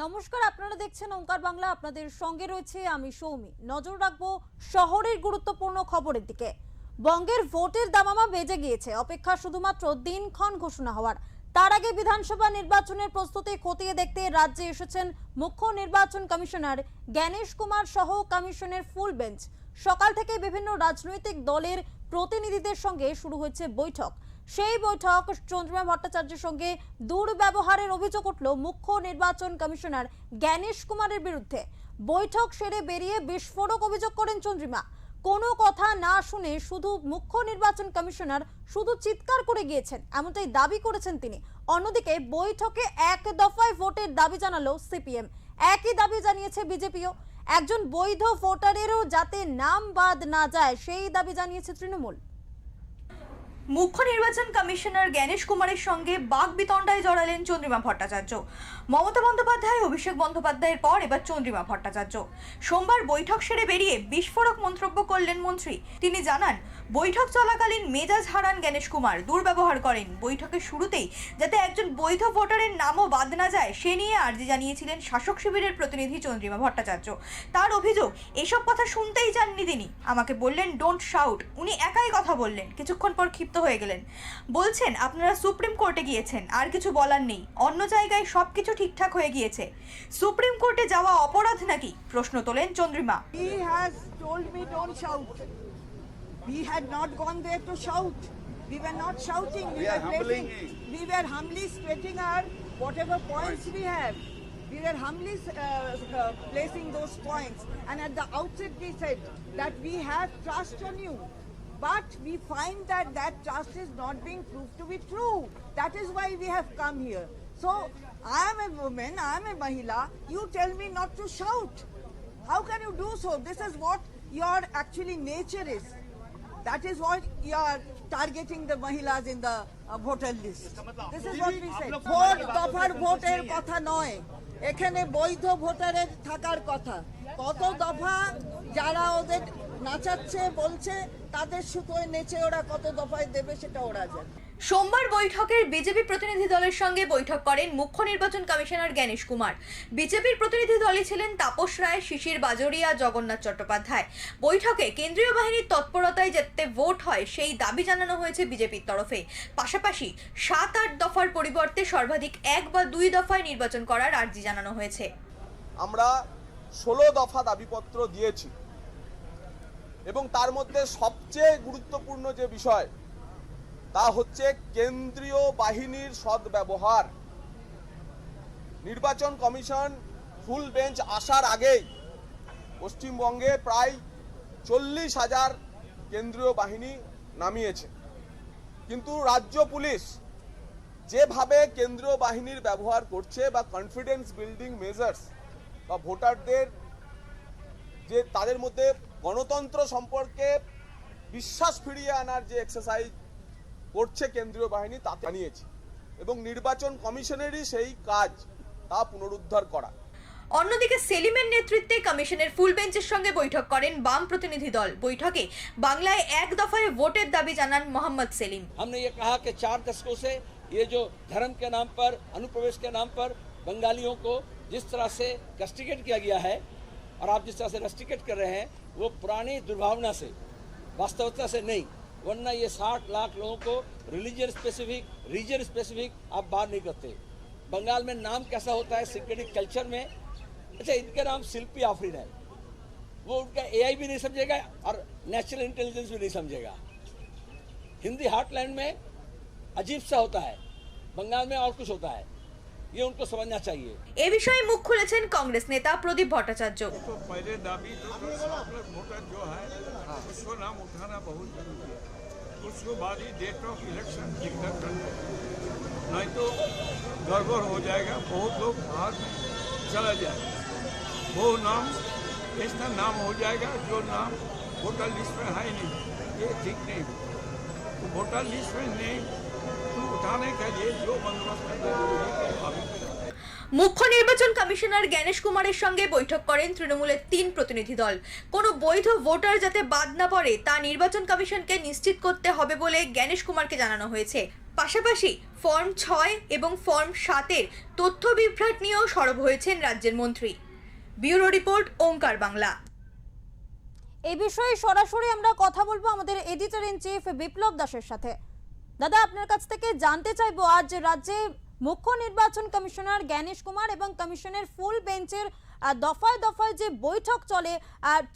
নমস্কার, আপনারা দেখছেন ওঙ্কার বাংলা। আপনাদের সঙ্গে রয়েছে আমি সৌমি। নজর রাখবো শহরের গুরুত্বপূর্ণ খবরের দিকে। বঙ্গের ভোটের দামামা বেজে গিয়েছে, অপেক্ষা শুধুমাত্র দিনক্ষণ ঘোষণা হওয়ার। তার আগে বিধানসভা নির্বাচনের প্রস্তুতি খতিয়ে দেখতে রাজ্যে এসেছেন মুখ্য নির্বাচন কমিশনার জ্ঞানেশ কুমার সহ কমিশনের ফুল বেঞ্চ। সকাল থেকে বিভিন্ন রাজনৈতিক দলের প্রতিনিধিদের সঙ্গে শুরু হয়েছে বৈঠক। সেই বৈঠক চন্দ্রিমা ভট্টাচার্যের সঙ্গে দুর্ব্যবহারের অভিযোগ উঠল মুখ্য নির্বাচন কমিশনার জ্ঞানেশ কুমারের বিরুদ্ধে। বৈঠক সেরে বেরিয়ে বিস্ফোরক অভিযোগ করেন চন্দ্রিমা। কোনো কথা না শুনে শুধু মুখ্য নির্বাচন কমিশনার শুধু চিৎকার করে গিয়েছেন, এমনটাই দাবি করেছেন তিনি। অন্যদিকে বৈঠকে এক দফায় ভোটের দাবি জানালো সিপিএম, একই দাবি জানিয়েছে বিজেপিও। একজন বৈধ ভোটারেরও যাতে নাম বাদ না যায় সেই দাবি জানিয়েছে তৃণমূল। মুখ্য নির্বাচন কমিশনার জ্ঞানেশ কুমারের সঙ্গে বাগবিতণ্ডায় জড়ালেন চন্দ্রিমা ভট্টাচার্য। মমতা বন্দ্যোপাধ্যায়, অভিষেক বন্দ্যোপাধ্যায়ের পর এবার চন্দ্রিমা ভট্টাচার্য। সোমবার বৈঠক সেরে বেরিয়ে বিস্ফোরক মন্তব্য করলেন মন্ত্রী। তিনি জানান, বৈঠক চলাকালীন মেজাজ হারান জ্ঞানেশ কুমার, দুর্ব্যবহার করেন। বৈঠকের শুরুতেই যাতে একজন বৈধ ভোটারের নামও বাদ না যায় সে নিয়ে আর্জি জানিয়েছিলেন শাসক শিবিরের প্রতিনিধি চন্দ্রিমা ভট্টাচার্য। তার অভিযোগ, এসব কথা শুনতেই চাননি তিনি। আমাকে বললেন ডোন্ট শাউট, উনি একাই কথা বললেন। কিছুক্ষণ পর ক্ষিপ্ত হয়ে গেলেন, বলছেন আপনারা সুপ্রিম কোর্টে গিয়েছেন, আর কিছু বলার নেই, অন্য জায়গায় সবকিছু ঠিকঠাক হয়ে গিয়েছে, সুপ্রিম কোর্টে যাওয়া অপরাধ নাকি, প্রশ্ন তোলেন Chandrima. He has told me don't shout. We had not gone there to shout. We were not shouting. We were humbly stating our whatever points we have. We were humbly placing those points. And at the outset we said that we have trust on you. But we find that that trust is not being proved to be true. That is why we have come here. So I am a woman, I am a Mahila. You tell me not to shout. How can you do so? This is what your actually nature is. That is what you are targeting the Mahilas in the voter list. This is what we say. Vote দফার ভোটের কথা নয়, এখানে বৈধ ভোটারের থাকার কথা। কত দফা যারা ওদের নাচাচ্ছে বলছে তাদের সুতোয় নেচে ওরা কত দফায় দেবে সেটা ওরা জানে। সোমবার বৈঠকের বিজেপি প্রতিনিধি দলের সঙ্গে বৈঠক করেন মুখ্য নির্বাচন কমিশনার জ্ঞানেশ কুমার। বিজেপির প্রতিনিধি দলে ছিলেন তাপস রায়, শিশির বাজোরিয়া, জগন্নাথ চট্টোপাধ্যায়। বৈঠকে কেন্দ্রীয় বাহিনীর তৎপরতায় যাতে ভোট হয় সেই দাবি জানানো হয়েছে বিজেপির তরফে। পাশাপাশি 7-8 দফার পরিবর্তে সর্বাধিক 1 বা 2 দফায় নির্বাচন করার আর্জি জানানো হয়েছে। আমরা 16 দফা দাবিপত্র দিয়েছি এবং তার মধ্যে সবচেয়ে গুরুত্বপূর্ণ যে বিষয় তা হচ্ছে কেন্দ্রীয় বাহিনীর সদ্ব্যবহার। নির্বাচন কমিশন ফুল বেঞ্চ আসার আগেই পশ্চিমবঙ্গে প্রায় 40,000 কেন্দ্রীয় বাহিনী নামিয়েছে, কিন্তু রাজ্য পুলিশ যেভাবে কেন্দ্রীয় বাহিনীর ব্যবহার করছে বা কনফিডেন্স বিল্ডিং মেজার্স বা ভোটারদের যে তাদের মধ্যে গণতন্ত্র সম্পর্কে বিশ্বাস ফিরিয়ে আনার যে এক্সারসাইজ করছে কেন্দ্রীয় বাহিনী, তাতে জানিয়েছি এবং নির্বাচন কমিশনেরই সেই কাজ তা পুনরুদ্ধার করা। অন্যদিকে সেলিমের নেতৃত্বে কমিশনের ফুল বেঞ্চের সঙ্গে বৈঠক করেন বাম প্রতিনিধি দল। বৈঠকে বাংলায় 1 দফায় ভোটের দাবি জানান মোহাম্মদ সেলিম। हमने ये कहा कि 4 दशकों से ये जो धर्म के नाम पर, अनुप्रवेश के नाम पर बंगालियों को जिस तरह से कैस्टिगेट किया गया है और आप जिस तरह से रेस्ट्रिकेट कर रहे हैं वो पुरानी दुर्भावना से, वास्तविकता से नहीं। वरना ये 60 लाख लोगों को रिलीजन स्पेसिफिक, रीजन स्पेसिफिक आप बात नहीं करते। बंगाल में नाम कैसा होता है सिंक्रेटिक कल्चर में। अच्छा, इनका नाम शिल्पी आफरीन है, वो उनका AI भी नहीं समझेगा और नेचुरल इंटेलिजेंस भी नहीं समझेगा। हिंदी हार्टलैंड में अजीब सा होता है, बंगाल में और कुछ होता है, ये उनको समझना चाहिए। এ বিষয়ে মুখ খুলেছেন কংগ্রেস নেতা প্রদীপ ভট্টাচার্য। तो पहले दाबी तो वोटर जो है उसको नाम उठाना बहुत जरूरी है, उसको बाद ही डेट ऑफ इलेक्शन डिक्लेयर करना, नहीं तो गड़बड़ हो जाएगा, बहुत लोग बाहर में चला जाएगा, वो नाम ऐसा नाम हो जाएगा जो नाम वोटर लिस्ट में है नहीं, ये ठीक नहीं। तो वोटर लिस्ट में नहीं तो उठाने के लिए जो बंदोबस्त करना जरूरी है। মুখ্য নির্বাচন কমিশনার জ্ঞানেশ কুমারের সঙ্গে বৈঠক করেন তৃণমূলের 3 প্রতিনিধি দল। কোনো বৈধ ভোটার যাতে বাদ না পড়ে তা নির্বাচন কমিশনকে নিশ্চিত করতে হবে বলে জ্ঞানেশ কুমারকে জানানো হয়েছে। পাশাপাশি ফর্ম 6 এবং ফর্ম 7-এর তথ্য বিভ্রাট নিয়েও সরব হয়েছেন রাজ্যের মন্ত্রী। ব্যুরো রিপোর্ট, ওঙ্কার বাংলা। এই বিষয়ে সরাসরি আমরা কথা বলবো আমাদের এডিটর ইন চিফ বিপ্লব দাসের সাথে। দাদা, আপনার কাছ থেকে জানতে চাইবো, আজ রাজ্যে মুখ্য নির্বাচন কমিশনার জ্ঞানেশ কুমার এবং কমিশনের ফুল বেঞ্চের দফায় দফায় যে বৈঠক চলে,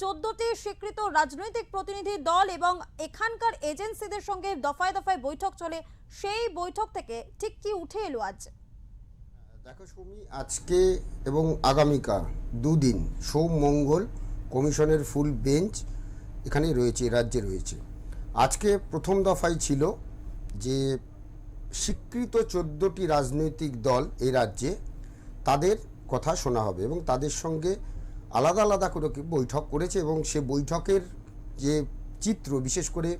14টি স্বীকৃত রাজনৈতিক প্রতিনিধি দল এবং এখানকার এজেন্সিদের সঙ্গে দফায় দফায় বৈঠক চলে, সেই বৈঠক থেকে ঠিক কি উঠে এলো আজ? দেখো সৌমি, আজকে এবং আগামীকাল দুদিন সোম মঙ্গল কমিশনের ফুল বেঞ্চ এখানে রয়েছে, রাজ্যে রয়েছে। আজকে প্রথম দফায় ছিল যে স্বীকৃত 14টি রাজনৈতিক দল এই রাজ্যে, তাদের কথা শোনা হবে এবং তাদের সঙ্গে আলাদা আলাদা করে বৈঠক করেছে এবং সে বৈঠকের যে চিত্র, বিশেষ করে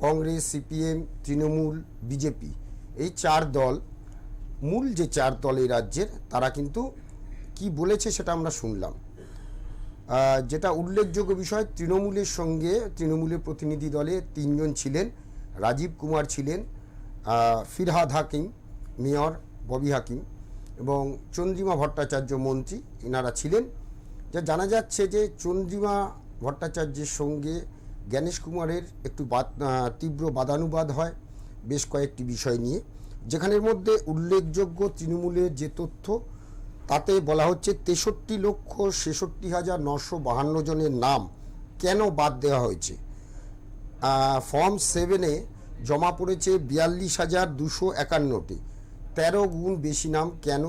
কংগ্রেস, সিপিএম, তৃণমূল, বিজেপি, এই 4 দল, মূল যে 4 দল এই রাজ্যের, তারা কিন্তু কি বলেছে সেটা আমরা শুনলাম। যেটা উল্লেখযোগ্য বিষয়, তৃণমূলের সঙ্গে তৃণমূলের প্রতিনিধি দলে 3 জন ছিলেন। রাজীব কুমার ছিলেন, ফিরহাদ হাকিম মেয়র, ববি হাকিম এবং চন্দ্রিমা ভট্টাচার্য মন্ত্রী, এনারা ছিলেন। যা জানা যাচ্ছে যে চন্দ্রিমা ভট্টাচার্যের সঙ্গে জ্ঞানেশ কুমারের একটু তীব্র বাদানুবাদ হয় বেশ কয়েকটি বিষয় নিয়ে, যেখানের মধ্যে উল্লেখযোগ্য তৃণমূলের যে তথ্য, তাতে বলা হচ্ছে 63,66,952 জনের নাম কেন বাদ দেওয়া হয়েছে। ফর্ম 7-এ জমা পড়েছে 42,251টি, 13 গুণ বেশি নাম কেন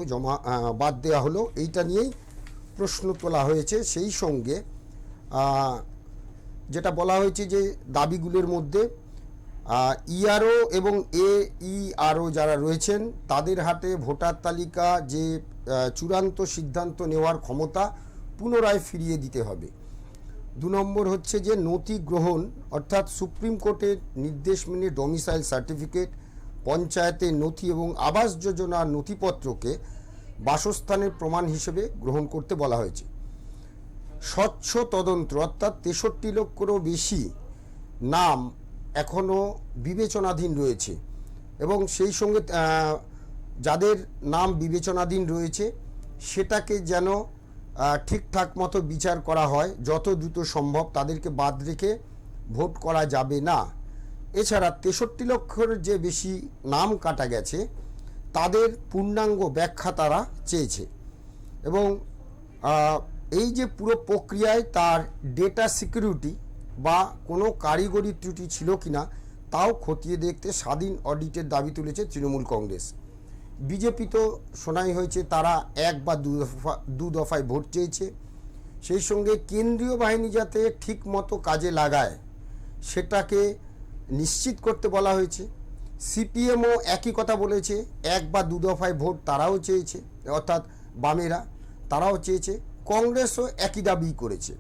বাদ দেওয়া হলো, এইটা নিয়েই প্রশ্ন তোলা হয়েছে। সেই সঙ্গে যেটা বলা হয়েছে যে দাবিগুলোর মধ্যে ইআরও এবং AERO যারা রয়েছেন, তাদের হাতে ভোটার তালিকা যে চূড়ান্ত সিদ্ধান্ত নেওয়ার ক্ষমতা পুনরায় ফিরিয়ে দিতে হবে। 2 নম্বর হচ্ছে যে নথি গ্রহণ, অর্থাৎ সুপ্রিম কোর্টের নির্দেশ মেনে ডোমিসাইল সার্টিফিকেট, পঞ্চায়েতের নথি এবং আবাস যোজনার নথিপত্রকে বাসস্থানের প্রমাণ হিসেবে গ্রহণ করতে বলা হয়েছে। স্বচ্ছ তদন্ত, অর্থাৎ 63 লক্ষেরও বেশি নাম এখনও বিবেচনাধীন রয়েছে এবং সেই সঙ্গে যাদের নাম বিবেচনাধীন রয়েছে সেটাকে যেন ঠিকঠাক মতো বিচার করা হয়, যত দ্রুত সম্ভব তাদেরকে বাদ রেখে ভোট করা যাবে না। এছাড়া 63 লক্ষের যে বেশি নাম কাটা গেছে, তাদের পূর্ণাঙ্গ ব্যাখ্যা তারা চেয়েছে এবং এই যে পুরো প্রক্রিয়ায় তার ডেটা সিকিউরিটি বা কোনো কারিগরি ত্রুটি ছিল কিনা তাও খতিয়ে দেখতে স্বাধীন অডিটের দাবি তুলেছে তৃণমূল কংগ্রেস। বিজেপি তো শোনাই হয়েছে তারা 1 বা 2 দফায় ভোট চেয়েছে। সেই সঙ্গে কেন্দ্রীয় বাহিনী যাতে ঠিক মতো কাজে লাগায় সেটাকে নিশ্চিত করতে বলা হয়েছে। সিপিএমও একই কথা বলেছে, 1 বা 2 দফায় ভোট তারাও চেয়েছে, অর্থাৎ বামেরা তারাও চেয়েছে। কংগ্রেসও একই দাবি করেছে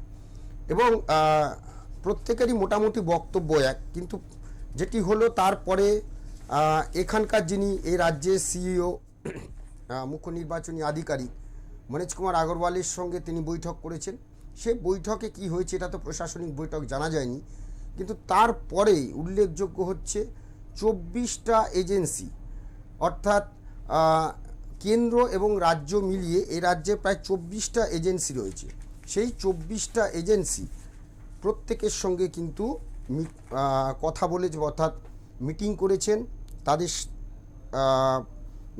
এবং প্রত্যেকেরই মোটামুটি বক্তব্য এক। কিন্তু যেটি হলো তারপরে এখানকার যিনি এই রাজ্যের সিইও, মুখ্য নির্বাচনী আধিকারিক মনোজ কুমার আগরওয়ালের সঙ্গে তিনি বৈঠক করেছেন। সে বৈঠকে কি হয়েছে এটা তো প্রশাসনিক বৈঠক জানা যায়নি, কিন্তু তারপরেই উল্লেখযোগ্য হচ্ছে 24টা এজেন্সি, অর্থাৎ কেন্দ্র এবং রাজ্য মিলিয়ে এ রাজ্যে প্রায় 24টা এজেন্সি রয়েছে। সেই 24টা এজেন্সি প্রত্যেকের সঙ্গে কিন্তু কথা বলেছে, অর্থাৎ মিটিং করেছেন। তাদের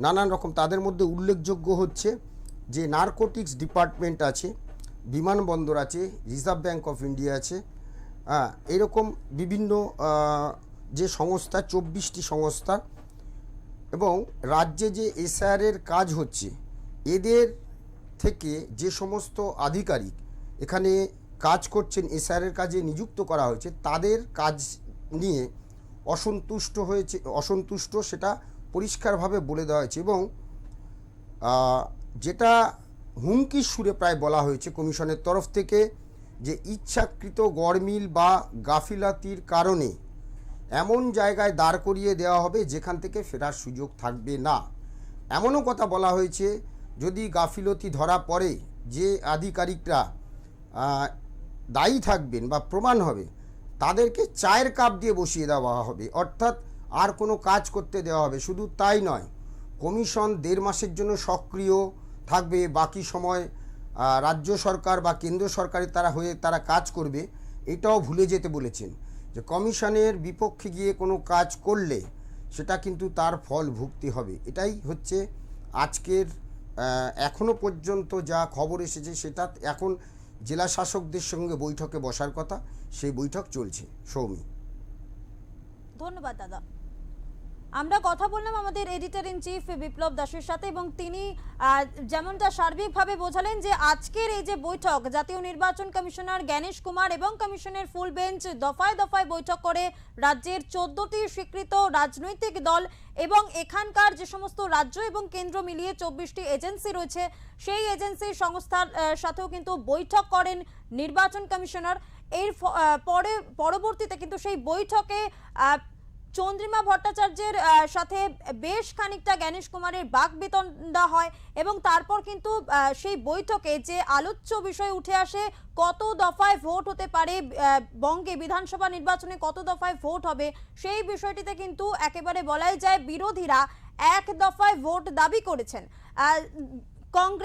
নানান রকম, তাদের মধ্যে উল্লেখযোগ্য হচ্ছে যে নারকোটিক্স ডিপার্টমেন্ট আছে, বিমানবন্দর আছে, রিজার্ভ ব্যাঙ্ক অফ ইন্ডিয়া আছে, এরকম বিভিন্ন যে সংস্থা, 24টি সংস্থা, এবং রাজ্যে যে এসআইআরের কাজ হচ্ছে এদের থেকে যে সমস্ত আধিকারিক এখানে কাজ করছেন, এসআইআরের কাজে নিযুক্ত করা হয়েছে, তাদের কাজ নিয়ে অসন্তুষ্ট সেটা পরিষ্কারভাবে বলে দেওয়া হয়েছে এবং যেটা হুমকির সুরে প্রায় বলা হয়েছে কমিশনের তরফ থেকে, যে ইচ্ছাকৃত গড়মিল বা গাফিলাতির কারণে এমন জায়গায় দাঁড় করিয়ে দেওয়া হবে যেখান থেকে ফেরার সুযোগ থাকবে না। এমনও কথা বলা হয়েছে যদি গাফিলতি ধরা পড়ে যে আধিকারিকরা দায়ী থাকবেন বা প্রমাণ হবে, তাদেরকে চায়ের কাপ দিয়ে বসিয়ে দেওয়া হবে, অর্থাৎ আর কোনো কাজ করতে দেওয়া হবে। শুধু তাই নয়, কমিশন 1.5 মাসের জন্য সক্রিয় থাকবে, বাকি সময় রাজ্য সরকার বা কেন্দ্র সরকারের তারা কাজ করবে, এটাও ভুলে যেতে বলেছেন। যে কমিশনের বিপক্ষে গিয়ে কোনো কাজ করলে সেটা কিন্তু তার ফল ভুগতে হবে। এটাই হচ্ছে আজকের এখনো পর্যন্ত যা খবর এসেছে, সেটা এখন জেলা শাসকদের সঙ্গে বৈঠকে বসার কথা, সেই বৈঠক চলছে। সৌমি, ধন্যবাদ দাদা। আমরা কথা বললাম আমাদের এডিটর ইন চিফ বিপ্লব দাসের সাথে এবং তিনি যেমনটা সার্বিকভাবে বোঝালেন যে আজকের এই যে বৈঠক, জাতীয় নির্বাচন কমিশনার জ্ঞানেশ কুমার এবং কমিশনের ফুল বেঞ্চ দফায় দফায় বৈঠক করে রাজ্যের 14টি স্বীকৃত রাজনৈতিক দল এবং এখানকার যে সমস্ত রাজ্য এবং কেন্দ্র মিলিয়ে 24টি এজেন্সি রয়েছে, সেই এজেন্সির সংস্থার সাথেও কিন্তু বৈঠক করেন নির্বাচন কমিশনার। এর পরবর্তীতে কিন্তু সেই বৈঠকে চন্দ্রিমা ভট্টাচার্যের সাথে বেশ খানিকটা জ্ঞানেশ কুমারের বাকবিতণ্ডা হয় এবং তারপর কিন্তু সেই বৈঠকে যে আলোচ্য বিষয় উঠে আসে, কত দফায় ভোট হতে পারে বঙ্গে বিধানসভা নির্বাচনে, কত দফায় ভোট হবে, সেই বিষয়টিতে কিন্তু একেবারে বলাই যায় বিরোধীরা 1 দফায় ভোট দাবি করেছেন। কংগ্রেস